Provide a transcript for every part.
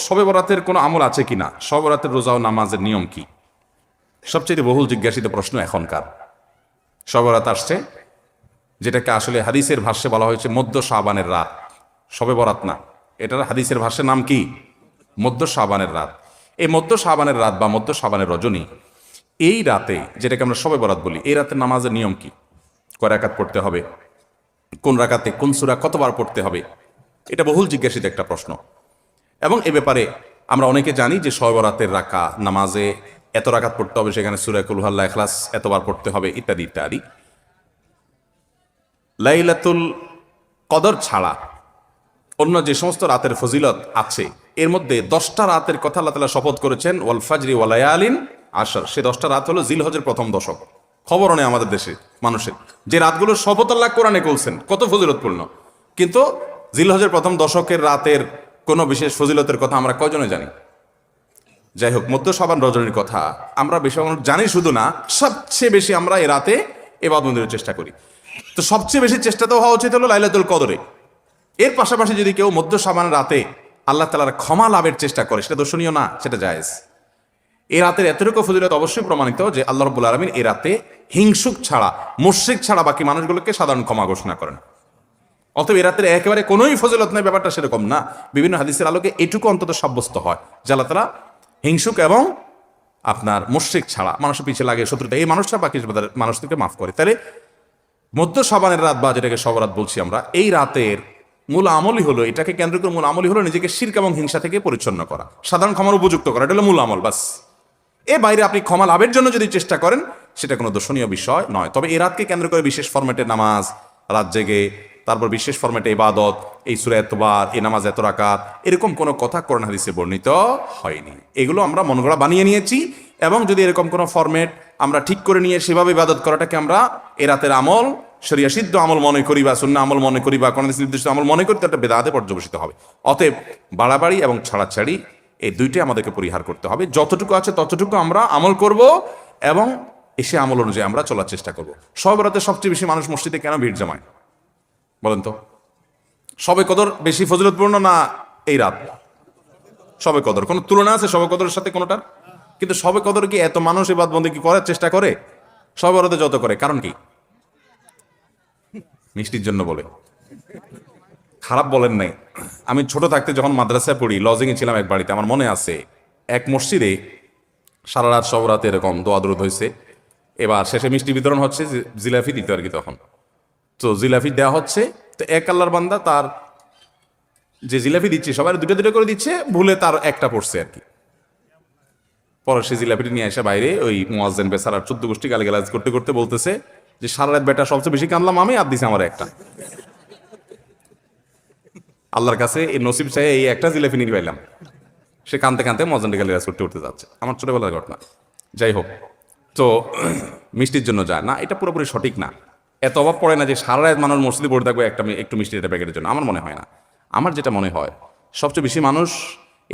শবে বরাতের কোনো আমল আছে কিনা, শবে বরাতের রোজা ও নামাজের নিয়ম কি, সবচেয়ে বহুল জিজ্ঞাসিত প্রশ্ন এখনকার। শবে বরাত আসছে, যেটাকে আসলে হাদিসের ভাষ্যে বলা হয়েছে মধ্য শাবানের রাত, শবে বরাত না, এটার হাদিসের ভাষ্যের নাম কি? মধ্য শাবানের রাত। এই মধ্য শাবানের রাত বা মধ্য শাবানের রজনী, এই রাতে যেটাকে আমরা শবে বরাত বলি, এই রাতের নামাজের নিয়ম কি, কয় রাকাত পড়তে হবে, কোন রাকাতে কোন সূরা কতবার পড়তে হবে, এটা বহুল জিজ্ঞাসিত একটা প্রশ্ন। এবং এ ব্যাপারে আমরা অনেকে জানি যে শবে বরাতের নামাজে এত রাকাত পড়তে হবে, সেখানে সূরা কুল হু আল্লাহ ইখলাস এতবার পড়তে হবে, ইত্যাদি ইত্যাদি। লাইলাতুল কদর ছাড়া অন্য যে সমস্ত রাতের ফজিলত আছে, এর মধ্যে 10টা রাতের কথা আল্লাহ তাআলা শপথ করেছেন, ওয়াল ফাজরি ওয়া লায়ালিন আশর। সে 10টা রাত হলো জিলহজের প্রথম দশক। খবরও নেই আমাদের দেশে মানুষের, যে রাতগুলোর শপথ আল্লাহ কোরআনে করছেন, কত ফজিলতপূর্ণ, কিন্তু জিলহজের প্রথম দশকের রাতের কোনো বিশেষ ফজিলতের কথা আমরা কয়জনে জানি? যাই হোক, মধ্য শাবান রজনীর কথা আমরা বেশি জানি শুধু না, সবচেয়ে বেশি আমরা এই রাতে ইবাদতের চেষ্টা করি। তো সবচেয়ে বেশি চেষ্টা তো হওয়া উচিত হলো লাইলাতুল কদরে। এর পাশাপাশি যদি কেউ মধ্য শাবান রাতে আল্লাহ তাআলার ক্ষমা লাভের চেষ্টা করে, সেটা দর্শনীয় না, সেটা জায়েজ। এই রাতের এতটুকু ফজিলত অবশ্যই প্রমাণিত যে আল্লাহ রাব্বুল আলামিন এই রাতে হিংসুক ছাড়া, মুশরিক ছাড়া বাকি মানুষগুলোকে সাধারণ ক্ষমা ঘোষণা করেন। অতএব এই রাতের একেবারে কোনোই ফজিলত নেই, ব্যাপারটা সেরকম না। বিভিন্ন হাদিসের আলোকে এটুকু অন্তত সাব্যস্ত হয় যে আল্লাহ তাআলা হিংসুক এবং আপনার মুশরিক ছাড়া, মানুষের পিছিয়ে লাগে শত্রুতা, এই মানুষরা বাকি মানুষদেরকে মাফ করে। তাহলে মধ্য শাবানের রাত বা যেটাকে শবে বরাত বলছি আমরা, এই রাতের মূল আমলই হলো, এটাকে কেন্দ্র করে মূল আমলই হলো নিজেকে শিরক এবং হিংসা থেকে পরিচ্ছন্ন করা, সাধারণ ক্ষমার উপযুক্ত করা, এটা হলো মূল আমল, বাস। এর বাইরে আপনি ক্ষমা লাভের জন্য যদি চেষ্টা করেন, সেটা কোনো দর্শনীয় বিষয় নয়। তবে এই রাতকে কেন্দ্র করে বিশেষ ফরম্যাটে নামাজ, রাত জেগে, তারপর বিশেষ ফরম্যাটে ইবাদত, এই সূরা এতবার, এই নামাজ এত রাকাত, এরকম কোনো কথা কোরআন হাদিসে বর্ণিত হয়নি। এগুলো আমরা মন গড়া বানিয়ে নিয়েছি। এবং যদি এরকম কোনো ফরম্যাট আমরা ঠিক করে নিয়ে সেভাবে ইবাদত করাটাকে আমরা এই রাতের আমল, শরিয়া সিদ্ধ আমল মনে করি বা সুন্নাহ আমল মনে করি বা কোন নির্দিষ্ট আমল মনে করি, তো একটা বেদাতে পর্যবেসিত হবে। অতএব বাড়াবাড়ি এবং ছাড়াছাড়ি এই দুইটাই আমাদেরকে পরিহার করতে হবে। যতটুকু আছে ততটুকু আমরা আমল করব এবং এসে আমল অনুযায়ী আমরা চলার চেষ্টা করব। শবে বরাতে সবচেয়ে বেশি মানুষ মসজিদে কেন ভিড় জমায় বলেন তো? শবে কদর বেশি ফজিলতপূর্ণ না এই রাত? শবে কদর কোনো তুলনা আছে শবে কদরের সাথে কোনোটার? কিন্তু শবে কদর কি এত মানুষ ইবাদত বন্দেগী করার চেষ্টা করে শবে বরাতে যত করে? কারণ কি? মিষ্টির জন্য বলে, খারাপ বলেন নাই। আমি ছোট থাকতে যখন মাদ্রাসায় পড়ি, লজিংয়ে ছিলাম এক বাড়িতে, আমার মনে আছে এক মসজিদে সারা রাত শবে বরাতে এরকম দোয়া দরুদ হয়েছে। এবার শেষে মিষ্টি বিতরণ হচ্ছে, জিলাপি দিতে আর কি, তখন তো জিলাপি দেওয়া হচ্ছে। তো এক আল্লাহর বান্দা তার যে জিলাপি দিচ্ছে, সবাই দুটো দুটো করে দিচ্ছে, ভুলে তার একটা পড়ছে আর কি। পরে সে জিলাপিটি নিয়ে এসে বাইরে ওই মুয়াজ্জিন বেচারার 14 গোষ্ঠী গালিগালাজ করতে করতে বলতেছে যে সারা রাত বেটা সবচেয়ে বেশি কাঁদলাম আমি, আর দিছে আমার একটা। আল্লাহর কাছে এই নসিব চাই এই একটা জিলাপি নিয়ে পাইলাম। সে কাঁদতে কাঁদতে মুয়াজ্জিনকে গালিগালাজ করতে করতে যাচ্ছে। আমার ছোটবেলার ঘটনা। যাই হোক, তো মিষ্টির জন্য যায় না, এটা পুরোপুরি সঠিক না। এত অভাব পড়ে না যে সারা রাত মানুষ মসজিদে পড়ে থাকবে একটু মিষ্টি একটা প্যাকেটের জন্য, আমার মনে হয় না। আমার যেটা মনে হয়, সবচেয়ে বেশি মানুষ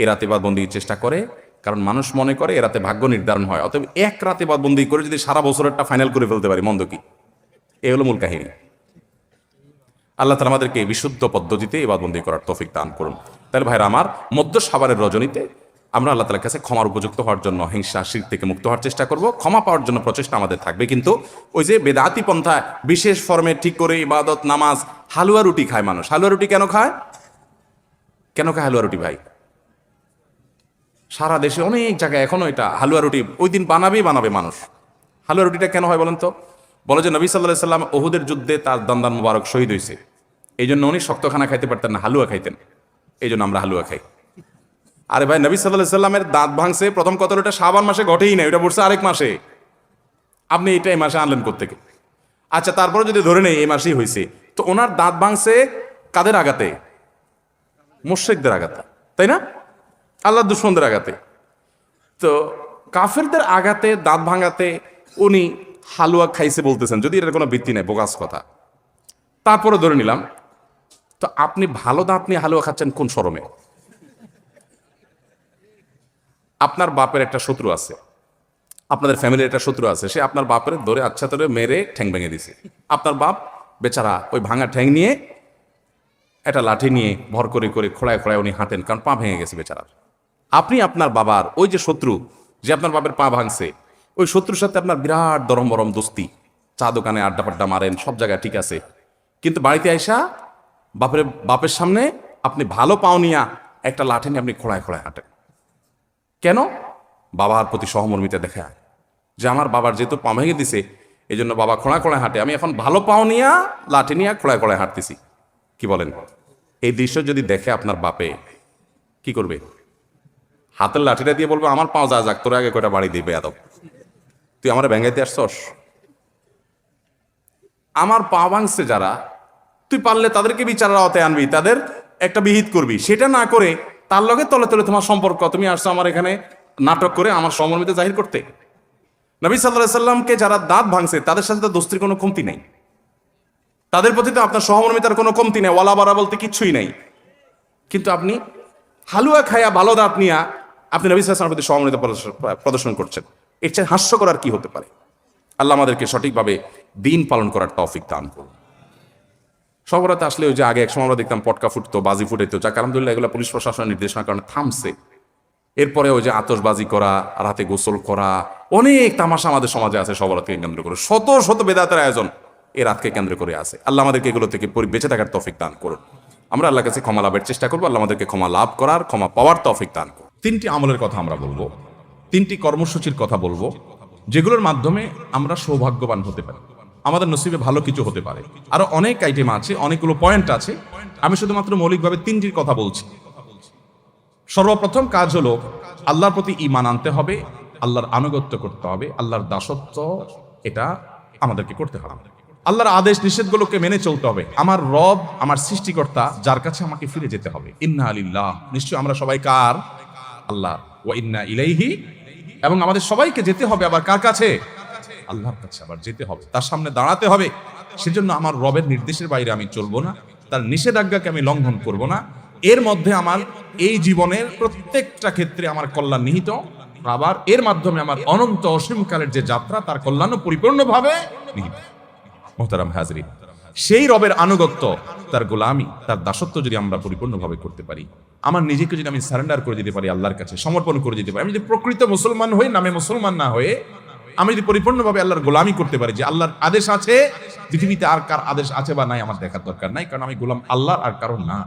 এ রাতে ইবাদতবন্দির চেষ্টা করে, কারণ মানুষ মনে করে এ রাতে ভাগ্য নির্ধারণ হয়। অতএব এক রাতে ইবাদতবন্দি করে যদি সারা বছরেরটা ফাইনাল করে ফেলতে পারি, মন্দ কি? এ হলো মূল কাহিনী। আল্লাহ তাআলা আমাদেরকে বিশুদ্ধ পদ্ধতিতে ইবাদতবন্দি করার তৌফিক দান করুন। তাহলে ভাইরা আমার, মধ্য শাবানের রজনীতে আমরা আল্লাহ তাআলার কাছে ক্ষমার উপযুক্ত হওয়ার জন্য, হিংসা শিরক থেকে মুক্ত হওয়ার চেষ্টা করব। ক্ষমা পাওয়ার জন্য প্রচেষ্টা আমাদের থাকবে। কিন্তু ওই যে বেদাতি পন্থা, বিশেষ ফর্মে ঠিক করে ইবাদত, নামাজ, হালুয়া রুটি খায় মানুষ। হালুয়া রুটি কেন খায়? কেন খায় হালুয়া রুটি ভাই? সারা দেশে অনেক জায়গায় এখনো এটা হালুয়া রুটি ওই দিন বানাবে মানুষ। হালুয়া রুটিটা কেন হয় বলেন তো? বলে যে নবী সাল্লাল্লাহু আলাইহি ওয়াসাল্লাম উহুদের যুদ্ধে তার দান্দান মুবারক শহীদ হয়েছে, এই জন্য উনি শক্ত খানা খাইতে পারতেন না, হালুয়া খাইতেন, এই জন্য আমরা হালুয়া খাই। আরে ভাই, নবী সাল্লাল্লাহু আলাইহি ওয়াসাল্লামের দাঁত ভাঙছে প্রথম কথা, ওটা শাবান মাসে ঘটেই না, ওটা পড়ছে আরেক মাসে। আপনি এটা এই মাসে আনলেন কোত্থেকে? আচ্ছা, তারপরে যদি ধরে নেই এই মাসেই হয়েছে, তো ওনার দাঁত ভাঙছে কাদের আঘাতে? মুশরিকদের আঘাতে, তাই না? আল্লাহর দুশমনদের আঘাতে। তো কাফেরদের আঘাতে, দাঁত ভাঙাতে উনি হালুয়া খাইছে বলতেছেন, যদি এটার কোনো ভিত্তি নেই, বোগাস কথা। তারপরে ধরে নিলাম, তো আপনি ভালো দাঁত নিয়ে হালুয়া খাচ্ছেন কোন শরমে? আপনার বাপের একটা শত্রু আছে, আপনাদের ফ্যামিলির একটা শত্রু আছে, সে আপনার বাপের ধরে আচ্ছা ধরে মেরে ঠ্যাং ভেঙে দিছে। আপনার বাপ বেচারা ওই ভাঙা ঠ্যাং নিয়ে একটা লাঠি নিয়ে ভর করে করে খোড়ায় খোড়ায় উনি হাঁটেন, কারণ পা ভেঙে গেছে বেচারার। আপনি আপনার বাবার ওই যে শত্রু, যে আপনার বাবার পা ভাঙছে, ওই শত্রুর সাথে আপনার বিরাট দরম বরম দোস্তি, চা দোকানে আড্ডা পাড্ডা মারেন, সব জায়গায় ঠিক আছে, কিন্তু বাড়িতে আইসা বাপের সামনে আপনি ভালো পাও নিয়া একটা লাঠি নিয়ে আপনি খোঁড়ায় খোঁড়ায় হাঁটেন। কেন? বাবার প্রতি সহমর্মিতা দেখা, যে আমার বাবার যেহেতু পা ভেঙে দিছে, এই জন্য বাবা খোঁড়ায় খোঁড়ায় হাঁটে, আমি এখন ভালো পাও নিয়া লাঠি নিয়ে খোঁড়ায় খোঁড়ায় হাঁটতেছি। কি বলেন? এই দৃশ্য যদি দেখে আপনার বাপে কি করবে? হাতের লাঠিটা দিয়ে বলবে, আমার পাও যা যাক, তোর আগে কয়টা বাড়ি দিবে এত, তুই আমার ভেঙাইতে আসছস? আমার পা ভাঙছে যারা, তুই পারলে তাদেরকে বিচারের আওতায় আনবি, তাদের একটা বিহিত করবি। সেটা না করে তার লগে তলে তলে তোমার সম্পর্ক, তুমি আসছো আমার এখানে নাটক করে আমার সহমর্মিতা জাহির করতে। নবী সাল্লাল্লাহু আলাইহি সাল্লামকে যারা দাঁত ভাঙছে তাদের সাথে তো দোস্তির কোনো কমতি নেই, তাদের প্রতি তো আপনার সহমর্মিতার কোনো কমতি নেই, ওয়ালা বারা বলতে কিচ্ছুই নাই। কিন্তু আপনি হালুয়া খায়া ভালো দাঁত নিয়া আপনি নবী সাল্লাল্লাহু আলাইহি ওয়াসাল্লামের প্রতি সহমর্মিতা প্রদর্শন করছেন। এর চেয়ে হাস্যকর আর কি হতে পারে? আল্লাহ আমাদেরকে সঠিকভাবে দিন পালন করার তৌফিক দান করুন। সবরাতে আসলে ওই যে আগে একসময় আমরা দেখতাম পটকা ফুটতো, বাজি ফুটাইতো, যাক আলহামদুলিল্লাহ এগুলো পুলিশ প্রশাসনের নির্দেশনার কারণে থামছে। এরপরে ওই যে আতশবাজি করা, রাতে গোসল করা, অনেক তামাশা আমাদের সমাজে আছে সবরাতকে কেন্দ্র করে, শত শত বেদাতের আয়োজন এই রাতকে কেন্দ্র করে আছে। আল্লাহ আমাদেরকে এগুলো থেকে বেঁচে থাকার তৌফিক দান করুন। আমরা আল্লাহর কাছে ক্ষমা লাভের চেষ্টা করবো, আল্লাহ আমাদেরকে ক্ষমা লাভ করার, ক্ষমা পাওয়ার তৌফিক দান করুন। তিনটি আমলের কথা আমরা বলবো, তিনটি কর্মসূচির কথা বলবো, যেগুলোর মাধ্যমে আমরা সৌভাগ্যবান হতে পারি, আমাদের নসিবে ভালো কিছু হতে পারে। আরো অনেক আইটেম আছে, অনেকগুলো পয়েন্ট আছে, আমি শুধুমাত্র মৌলিকভাবে তিনটির কথা বলছি। সর্বপ্রথম কাজ হলো আল্লাহর প্রতি ঈমান আনতে হবে, আল্লাহর আনুগত্য করতে হবে, আল্লাহর দাসত্ব এটা আমাদেরকে করতে হবে, আল্লাহর আদেশ নিষেধগুলোকে মেনে চলতে হবে। আমার রব, আমার সৃষ্টিকর্তা, যার কাছে আমাকে ফিরে যেতে হবে। ইন্না লিল্লাহ, নিশ্চয় আমরা সবাই কার? আল্লাহ। ওয়া ইন্না ইলাইহি, এবং আমাদের সবাইকে যেতে হবে আবার কার কাছে? আল্লাহর কাছে আবার যেতে হবে, তার সামনে দাঁড়াতে হবে। সেজন্য আমার রবের নির্দেশের বাইরে আমি চলবো না, তার নিষেধাজ্ঞাকে আমি লঙ্ঘন করব না। এর মধ্যে আমার এই জীবনের প্রত্যেকটা ক্ষেত্রে আমার কল্যাণ নিহিত, আবার এর মাধ্যমে আমার অনন্ত অসীমকালের যে যাত্রা, তার কল্যাণও পরিপূর্ণভাবে নিহিত। মোহতারাম হাজরিন, সেই রবের আনুগত্য, তার গোলামি, তার দাসত্ব যদি আমরা পরিপূর্ণভাবে করতে পারি, আমার নিজেকে যদি আমি সারেন্ডার করে দিতে পারি, আল্লাহর কাছে সমর্পণ করে দিতে পারি, আমি যদি প্রকৃত মুসলমান হই, নামে মুসলমান না হয়ে আমি যদি পরিপূর্ণভাবে আল্লাহর গোলামি করতে পারি, যে আল্লাহর আদেশ আছে, পৃথিবীতে আর কার আদেশ আছে বা নাই আমার দেখার দরকার নাই, কারণ আমি গোলাম আল্লাহর আর কারণ না।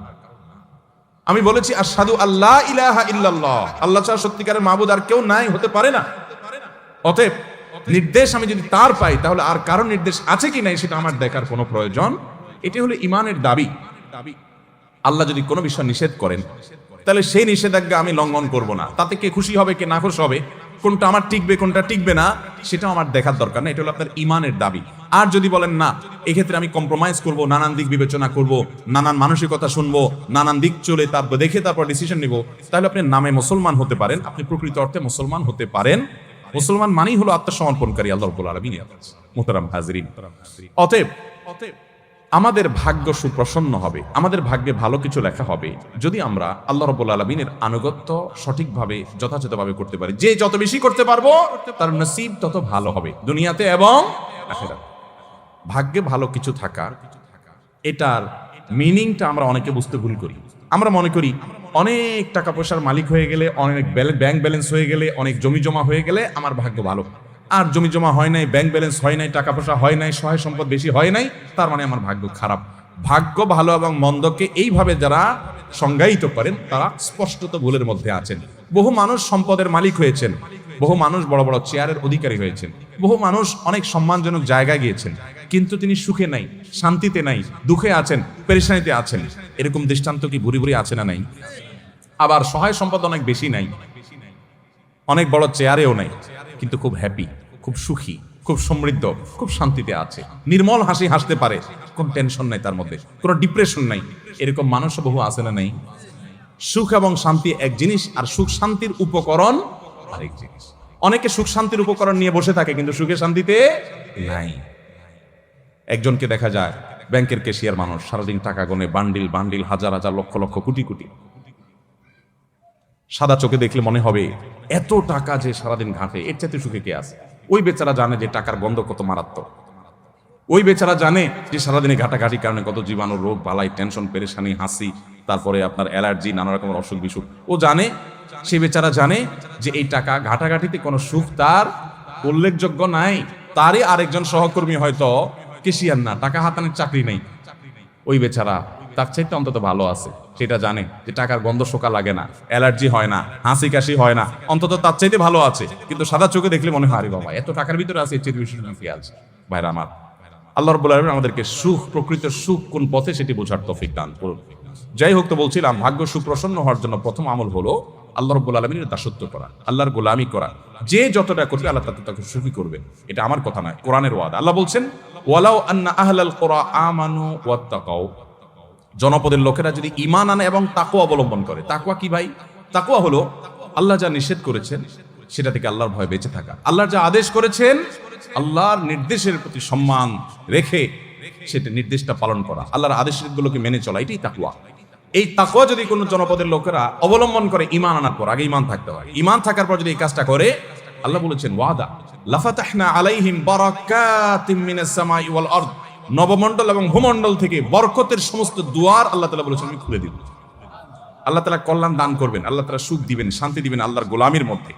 আমি বলেছি আশহাদু আল্লা ইলাহা ইল্লাল্লাহ, আল্লাহ ছাড়া সত্যিকারের মাবুদ আর কেউ নাই, হতে পারে না। অতএব নির্দেশ আমি যদি তার পাই, তাহলে আর কারো নির্দেশ আছে কি নাই সেটা আমার দেখার কোনো প্রয়োজন। এটি হলো ইমানের দাবি। আল্লাহ যদি কোনো বিষয় নিষেধ করেন, তাহলে সেই নিষেধাজ্ঞা আমি লঙ্ঘন করব না। তাতে কে খুশি হবে কে না খুশি হবে, কোনটা আমার টিকবে কোনটা টিকবে না, সেটাও আমার দেখার দরকার না। এটা হলো আপনার ইমানের দাবি। আর যদি বলেন না, এক্ষেত্রে আমি কম্প্রোমাইজ করব, নানান দিক বিবেচনা করব, নানান মানসিকতা শুনবো, নানান দিক চলে তারপর দেখে তারপর ডিসিশন নিব, তাহলে আপনি নামে মুসলমান হতে পারেন, আপনি প্রকৃত অর্থে মুসলমান হতে পারেন। মুসলমান মানেই হলো আত্মসমর্পণকারী আল্লাহ রাব্বুল আলামিন। মুহতারাম হাজরিন, অতএব আমাদের ভাগ্য সুপ্রসন্ন হবে, আমাদের ভাগ্যে ভালো কিছু লেখা হবে যদি আমরা আল্লাহ রাব্বুল আলামিনের আনুগত্য সঠিকভাবে যথাযথভাবে করতে পারি। যে যত বেশি করতে পারবো তার নসিব তত ভালো হবে দুনিয়াতে এবং আখিরাতে। ভাগ্যে ভালো কিছু থাকা, এটার মিনিংটা আমরা অনেকে বুঝতে ভুল করি। আমরা মনে করি অনেক টাকা পয়সার মালিক হয়ে গেলে, অনেক ব্যাংক ব্যালেন্স হয়ে গেলে, অনেক জমি জমা হয়ে গেলে আমার ভাগ্য ভালো। আর জমি জমা হয় নাই, ব্যাংক ব্যালেন্স হয় নাই, টাকা পয়সা হয় নাই, সহায় সম্পদ বেশি হয় নাই, তার মানে আমার ভাগ্য খারাপ। ভাগ্য ভালো এবং মন্দকে এইভাবে যারা সংজ্ঞায়িত করেন, তারা স্পষ্টত ভুলের মধ্যে আছেন। বহু মানুষ সম্পদের মালিক হয়েছেন, বহু মানুষ বড় বড় চেয়ারের অধিকারী হয়েছেন, বহু মানুষ অনেক সম্মানজনক জায়গায় গিয়েছেন, কিন্তু তিনি সুখে নাই, শান্তিতে নাই, দুঃখে আছেন, পেরেশানিতে আছেন। এরকম দৃষ্টান্ত কি ভুরি ভুরি আছে না নাই? আবার সহায় সম্পদ অনেক বেশি নাই, অনেক বড় চেয়ারেও নাই, কিন্তু খুব হ্যাপি, খুব সুখী, খুব সমৃদ্ধ, খুব শান্তিতে আছে, নির্মল হাসি হাসতে পারে, কোন টেনশন নাই তার মধ্যে, কোনো ডিপ্রেশন নাই। এরকম মানুষও বহু আছে না নাই? সুখ এবং শান্তি এক জিনিস, আর সুখ শান্তির উপকরণ আরেক জিনিস। অনেকে সুখ শান্তির উপকরণ নিয়ে বসে থাকে, কিন্তু সুখে শান্তিতে নাই। একজনকে দেখা যায় ব্যাংকের ক্যাশিয়ার মানুষ, সারাদিন টাকা গনে, বান্ডিল বান্ডিল, হাজার হাজার, লক্ষ লক্ষ, কোটি কোটি। সাদা চোখে দেখলে মনে হবে এত টাকা যে সারাদিন ঘাটে, এর চাইতে সুখে কে আছে? ওই বেচারা জানে যে টাকার গন্ধ কত মারাত্মক। ওই বেচারা জানে যে সারাদিনে ঘাটাঘাটির কারণে কত জীবাণু, রোগ বালাই, টেনশন, পেরেশানি, হাসি, তারপরে আপনার অ্যালার্জি, নানা রকমের অসুখ বিসুখ ও জানে। সে বেচারা জানে যে এই টাকা ঘাটাঘাটিতে কোনো সুখ তার উল্লেখযোগ্য নাই। তারই আরেকজন সহকর্মী হয়তো কেশিয়ার না, টাকা হাতানোর চাকরি নেই, ওই বেচারা তার চাইতে অন্তত ভালো আছে, সেটা জানে যে টাকার গন্ধ শোকা লাগে না, অ্যালার্জি হয় না, হাসি কাশি হয় না, অন্তত তার চাইতে ভালো আছে। কিন্তু সাদা চোখে দেখলে মনে হয় আরে বাবা এত টাকার ভিতরে আছে, এর চেয়ে বেশি কি আছে। ভাইরা আমার, আল্লাহ রাব্বুল আলামিন আমাদেরকে সুখ, প্রকৃত সুখ কোন পথে সেটি বোঝার তৌফিক দান করুন। যাই হোক, তো বলছিলাম ভাগ্য সুপ্রসন্ন হওয়ার জন্য প্রথম আমল হলো আল্লাহ রাব্বুল আলামিনের দাসত্ব করা, আল্লাহর গোলামি করা। যে যতটা করবে আল্লাহ তাকে সুখী করবে, এটা আমার কথা নয়, কোরআনের ওয়াদা। আল্লাহ বলছেন ওয়ালাউ আন্না আহলাল কুরা আমানু ওয়াত্তাকাউ, জনপদের লোকেরা যদি ঈমান আনে এবং তাকওয়া অবলম্বন করে। তাকওয়া কি ভাই? তাকওয়া হলো আল্লাহ যা নিষেধ করেছেন সেটা থেকে আল্লাহর ভয়ে বেঁচে থাকা, আল্লাহর যা আদেশ করেছেন আল্লাহর নির্দেশের প্রতি সম্মান রেখে সেটা নির্দেশটা পালন করা, আল্লাহর আদেশগুলোকে মেনে চলা, এটাই তাকওয়া। এই তাকওয়া যদি কোনো জনপদের লোকেরা অবলম্বন করে ঈমান আনার পর, আগে ঈমান থাকতে হয়, ঈমান থাকার পর যদি এই কাজটা করে, আল্লাহ বলেছেন ওয়াদা লাফাতাহনা আলাইহিম বারাকাতিম মিনাস সামাই ওয়াল আরদ, নবমণ্ডল এবং ভূমণ্ডল থেকে বরকতের সমস্ত দুয়ার আল্লাহ তাআলা বলেছেন আমি খুলে দিব। আল্লাহ তাআলা কল্যাণ দান করবেন, আল্লাহ তাআলা সুখ দিবেন, শান্তি দিবেন আল্লাহর গোলামির মধ্যে।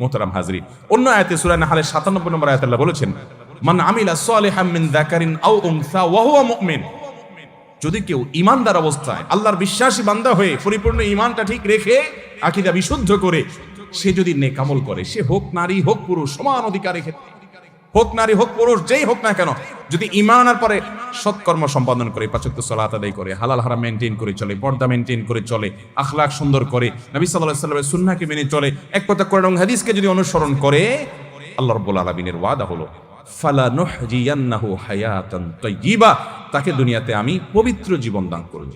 মুহতারাম হাজরিন, অন্য আয়াতে সূরা নাহলের 97 নম্বর আয়াতে আল্লাহ বলেছেন মান আমিলা সালিহাম মিন যাকারিন আও উনসা ওয়া হুয়া মুমিন, যদি কেউ ঈমানদার অবস্থায় আল্লাহর বিশ্বাসী বান্দা হয়ে পরিপূর্ণ ঈমানটা ঠিক রেখে আকীদা বিশুদ্ধ করে সে যদি নেক আমল করে, সে হোক নারী হোক পুরুষ, সমান অধিকার রেখে, হোক নারী হোক পুরুষ, যেই হোক না কেন, যদি ঈমান আনার পরে সৎকর্ম সম্পাদন করে, পাঁচ ওয়াক্ত সালাত আদায় করে, হালাল হারাম মেইনটেইন করে চলে, পর্দা মেইনটেইন করে চলে, আখলাক সুন্দর করে, নবী সাল্লাল্লাহু আলাইহি ওয়াসাল্লামের সুন্নাহকে মেনে চলে, এক কথা কোরআন এবং হাদিসকে যদি অনুসরণ করে, আল্লাহ রাব্বুল আলামিনের ওয়াদা হলো ফালানুহজিয়ান্নাহু হায়াতান তাইয়্যিবা, তাকে দুনিয়াতে আমি পবিত্র জীবন দান করব।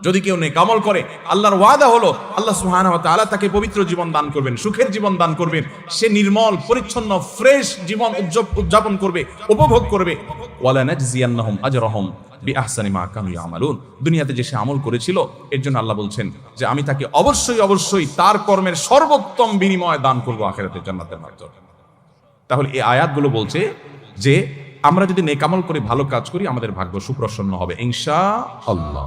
যদি কেউ নেক আমল করে, আল্লাহর ওয়াদা হলো আল্লাহ সুবহানাহু ওয়া তাআলা তাকে পবিত্র জীবন দান করবেন, সুখের জীবন দান করবেন, সে নির্মল পরিচ্ছন্ন ফ্রেশ জীবন উদযাপন করবে, উপভোগ করবে। ওয়ালা নাজজিয়ান্নাহুম আজরাহুম বিআহসানি মা কানু ইয়ামালুন, দুনিয়াতে যে সে আমল করেছিল এর জন্য আল্লাহ বলছেন যে আমি তাকে অবশ্যই অবশ্যই তার কর্মের সর্বোত্তম বিনিময় দান করব আখিরাতে জান্নাতের মাধ্যমে। তাহলে এই আয়াতগুলো বলছে যে আমরা যদি নেক আমল করে ভালো কাজ করি আমাদের ভাগ্য সুপ্রসন্ন হবে ইনশাআল্লাহ।